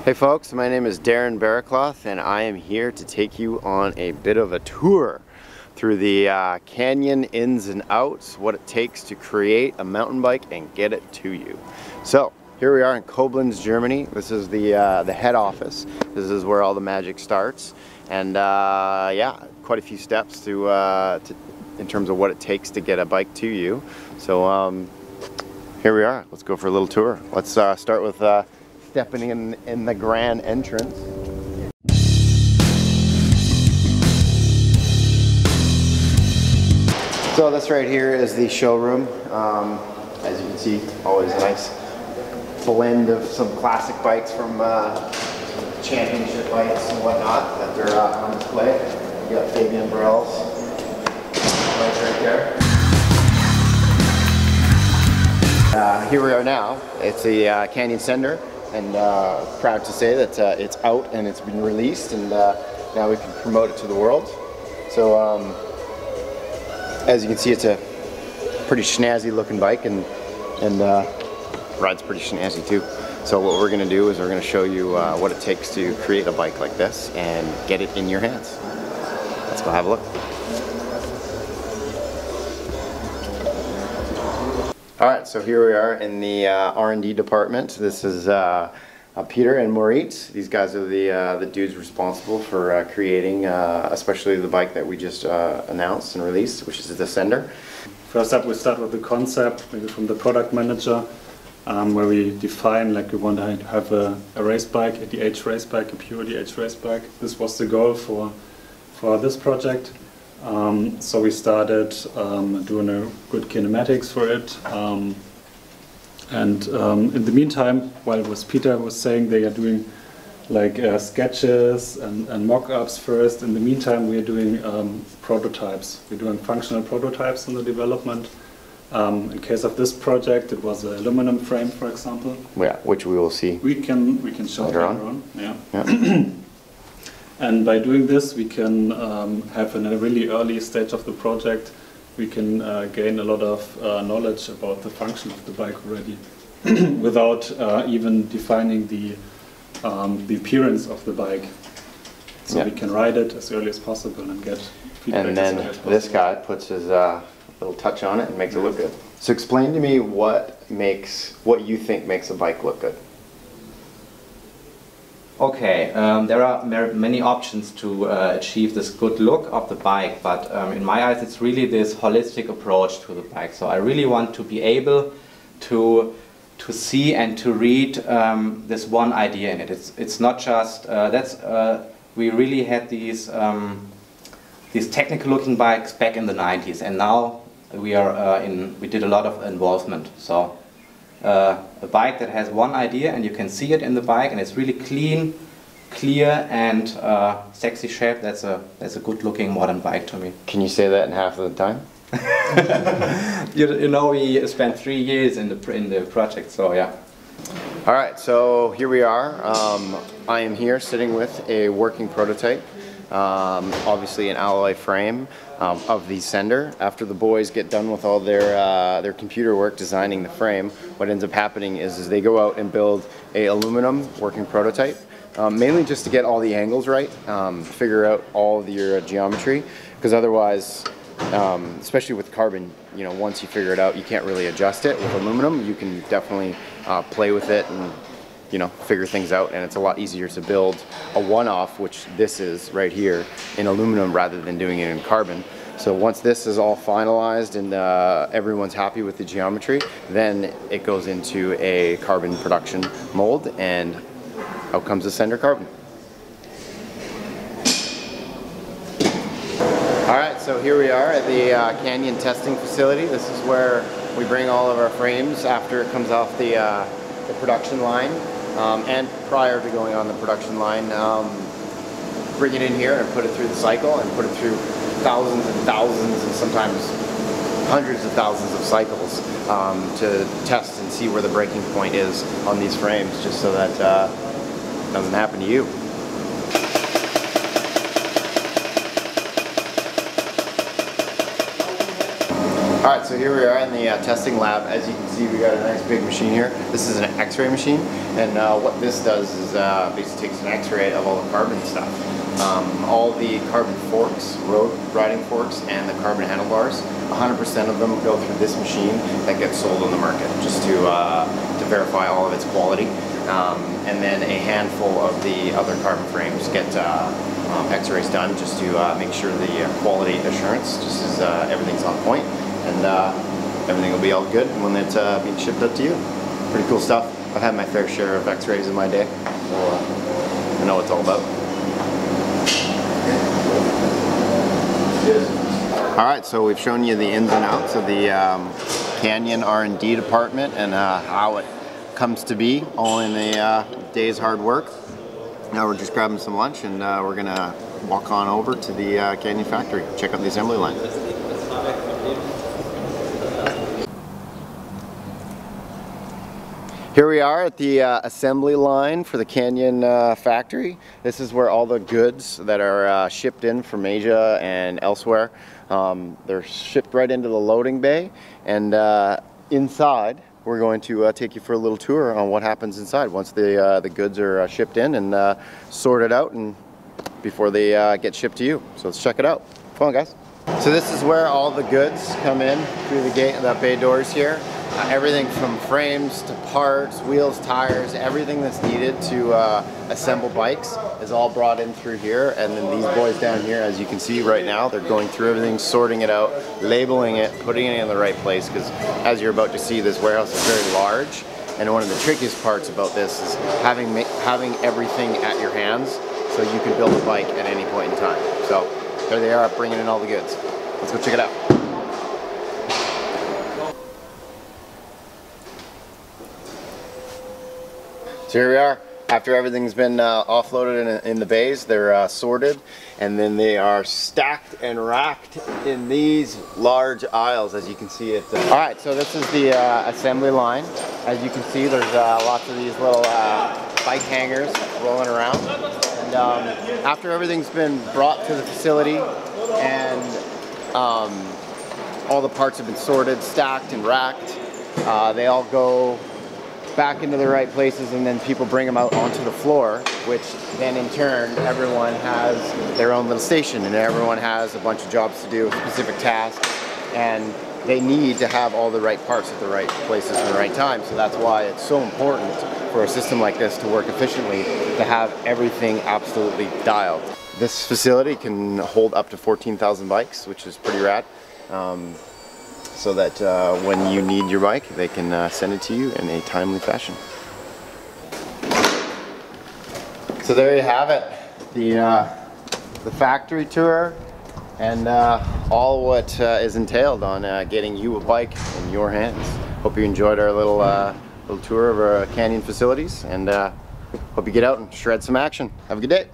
Hey folks, my name is Darren Barraclough and I am here to take you on a bit of a tour through the canyon ins and outs, what it takes to create a mountain bike and get it to you. So here we are in Koblenz, Germany. This is the head office. This is where all the magic starts, and yeah, quite a few steps in terms of what it takes to get a bike to you. So here we are. Let's go for a little tour. Let's start with stepping in the grand entrance. So this right here is the showroom. As you can see, always a nice blend of some classic bikes from championship bikes and whatnot that are on display. You got Fabian Borel's bikes right there. Here we are now. It's a Canyon Sender, and proud to say that it's out and it's been released, and now we can promote it to the world. So as you can see, it's a pretty snazzy looking bike, and rides pretty snazzy too. So what we're going to do is we're going to show you what it takes to create a bike like this and get it in your hands. Let's go have a look. Alright, so here we are in the R&D department. This is Peter and Moritz. These guys are the dudes responsible for creating especially the bike that we just announced and released, which is the Sender. First up, we start with the concept, maybe from the product manager, where we define, like, we want to have a race bike, a DH race bike, a pure DH race bike. This was the goal for this project. So we started doing a good kinematics for it, and in the meantime, while it was Peter was saying they are doing like sketches and mock-ups first, in the meantime we are doing prototypes. We're doing functional prototypes in the development. In case of this project, it was an aluminum frame, for example. Yeah, which we will see. We can show later on. Yeah. Yeah. And by doing this, we can have in a really early stage of the project, we can gain a lot of knowledge about the function of the bike already, without even defining the appearance of the bike. So yeah, we can ride it as early as possible and get feedback. And then this guy puts his little touch on it and makes it look good. So explain to me what you think makes a bike look good. Okay, there are many options to achieve this good look of the bike, but in my eyes it's really this holistic approach to the bike. So I really want to be able to see and to read this one idea in it. It's not just we really had these technical looking bikes back in the 90s, and now we did a lot of involvement. So a bike that has one idea and you can see it in the bike, and it's really clean, clear and sexy shape. That's a good looking modern bike to me. Can you say that in half of the time? You know, we spent 3 years in the project, so yeah. Alright, so here we are. I am here sitting with a working prototype, obviously an alloy frame of the Sender. After the boys get done with all their computer work designing the frame, what ends up happening is they go out and build a aluminum working prototype, mainly just to get all the angles right, figure out all of your geometry, because otherwise, especially with carbon, you know, once you figure it out, you can't really adjust it. With aluminum, you can definitely play with it and, you know, figure things out, and it's a lot easier to build a one-off, which this is right here, in aluminum rather than doing it in carbon. So once this is all finalized and everyone's happy with the geometry, then it goes into a carbon production mold, and out comes the Sender Carbon. Alright, so here we are at the Canyon testing facility. This is where we bring all of our frames after it comes off the production line, and prior to going on the production line, bring it in here and put it through the cycle and put it through thousands and thousands and sometimes hundreds of thousands of cycles to test and see where the breaking point is on these frames, just so that it doesn't happen to you. Alright, so here we are in the testing lab. As you can see, we got a nice big machine here. This is an X-ray machine, and what this does is basically takes an X-ray of all the carbon stuff. All the carbon forks, road riding forks, and the carbon handlebars, 100% of them go through this machine that gets sold on the market, just to verify all of its quality. And then a handful of the other carbon frames get X-rays done just to make sure the quality assurance, just as everything's on point, and everything will be all good when it's being shipped out to you. Pretty cool stuff. I've had my fair share of X-rays in my day, so I know what it's all about. Alright, so we've shown you the ins and outs of the Canyon R&D department and how it comes to be, all in a day's hard work. Now we're just grabbing some lunch, and we're going to walk on over to the Canyon factory, check out the assembly line. Here we are at the assembly line for the Canyon factory. This is where all the goods that are shipped in from Asia and elsewhere, they're shipped right into the loading bay, and inside we're going to take you for a little tour on what happens inside once the goods are shipped in and sorted out, and before they get shipped to you. So let's check it out. Come on, guys. So this is where all the goods come in through the gate, the bay doors here. Everything from frames to parts, wheels, tires, everything that's needed to assemble bikes is all brought in through here. And then these boys down here, as you can see right now, they're going through everything, sorting it out, labeling it, putting it in the right place, because as you're about to see, this warehouse is very large. And one of the trickiest parts about this is having everything at your hands so you can build a bike at any point in time. So there they are, bringing in all the goods. Let's go check it out. So here we are. After everything's been offloaded in the bays, they're sorted, and then they are stacked and racked in these large aisles, as you can see it. Alright, so this is the assembly line. As you can see, there's lots of these little bike hangers rolling around. And after everything's been brought to the facility and all the parts have been sorted, stacked, and racked, they all go back into the right places, and then people bring them out onto the floor, which then in turn everyone has their own little station, and everyone has a bunch of jobs to do, specific tasks, and they need to have all the right parts at the right places at the right time. So that's why it's so important for a system like this to work efficiently, to have everything absolutely dialed. This facility can hold up to 14,000 bikes, which is pretty rad. So that when you need your bike, they can send it to you in a timely fashion. So there you have it, the factory tour, and all what is entailed on getting you a bike in your hands. Hope you enjoyed our little tour of our Canyon facilities, and hope you get out and shred some action. Have a good day.